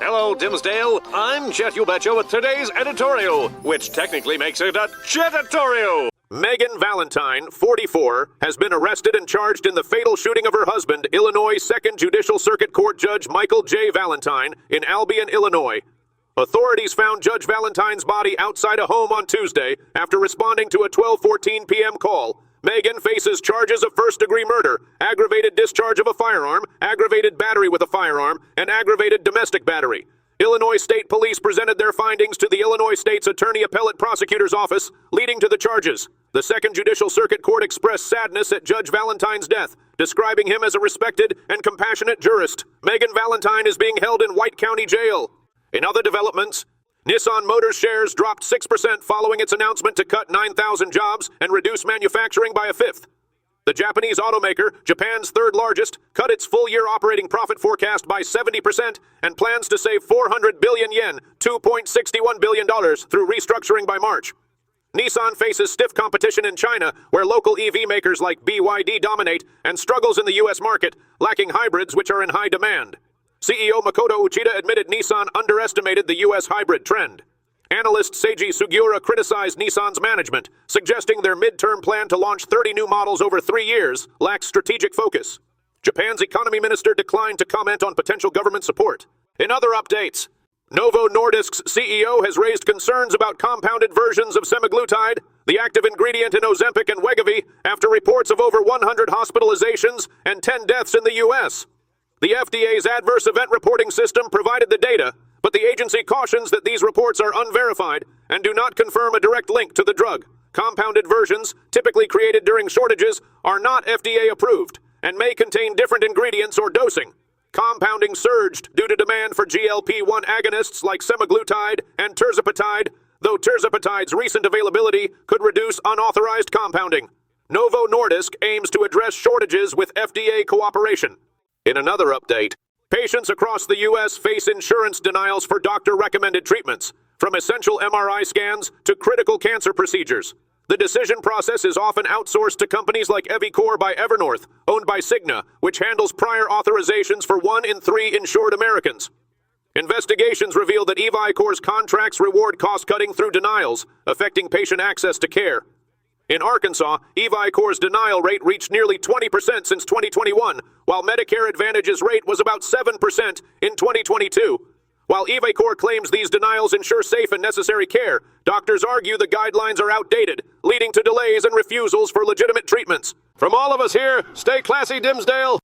Hello, Dimsdale. I'm Jet You Betcha with today's editorial, which technically makes it a Jetatorial. Megan Valentine, 44, has been arrested and charged in the fatal shooting of her husband, Illinois 2nd Judicial Circuit Court Judge Michael J. Valentine, in Albion, Illinois. Authorities found Judge Valentine's body outside a home on Tuesday after responding to a 12:14 p.m. call. Megan faces charges of first-degree murder, aggravated discharge of a firearm, aggravated battery with a firearm, and aggravated domestic battery. Illinois State Police presented their findings to the Illinois State's Attorney Appellate Prosecutor's Office, leading to the charges. The 2nd Judicial Circuit Court expressed sadness at Judge Valentine's death, describing him as a respected and compassionate jurist. Megan Valentine is being held in White County Jail. In other developments, Nissan Motors shares dropped 6% following its announcement to cut 9,000 jobs and reduce manufacturing by a fifth. The Japanese automaker, Japan's third largest, cut its full-year operating profit forecast by 70% and plans to save 400 billion yen, $2.61 billion, through restructuring by March. Nissan faces stiff competition in China, where local EV makers like BYD dominate, and struggles in the U.S. market, lacking hybrids which are in high demand. CEO Makoto Uchida admitted Nissan underestimated the U.S. hybrid trend. Analyst Seiji Sugiura criticized Nissan's management, suggesting their midterm plan to launch 30 new models over 3 years lacks strategic focus. Japan's economy minister declined to comment on potential government support. In other updates, Novo Nordisk's CEO has raised concerns about compounded versions of Semaglutide, the active ingredient in Ozempic and Wegovy, after reports of over 100 hospitalizations and 10 deaths in the U.S. The FDA's adverse event reporting system provided the data, but the agency cautions that these reports are unverified and do not confirm a direct link to the drug. Compounded versions, typically created during shortages, are not FDA approved and may contain different ingredients or dosing. Compounding surged due to demand for GLP-1 agonists like semaglutide and tirzepatide, though tirzepatide's recent availability could reduce unauthorized compounding. Novo Nordisk aims to address shortages with FDA cooperation. In another update, patients across the U.S. face insurance denials for doctor-recommended treatments, from essential MRI scans to critical cancer procedures. The decision process is often outsourced to companies like EviCore by Evernorth, owned by Cigna, which handles prior authorizations for 1 in 3 insured Americans. Investigations reveal that EviCore's contracts reward cost-cutting through denials, affecting patient access to care. In Arkansas, EviCore's denial rate reached nearly 20% since 2021, while Medicare Advantage's rate was about 7% in 2022. While EviCore claims these denials ensure safe and necessary care, doctors argue the guidelines are outdated, leading to delays and refusals for legitimate treatments. From all of us here, stay classy, Dimsdale!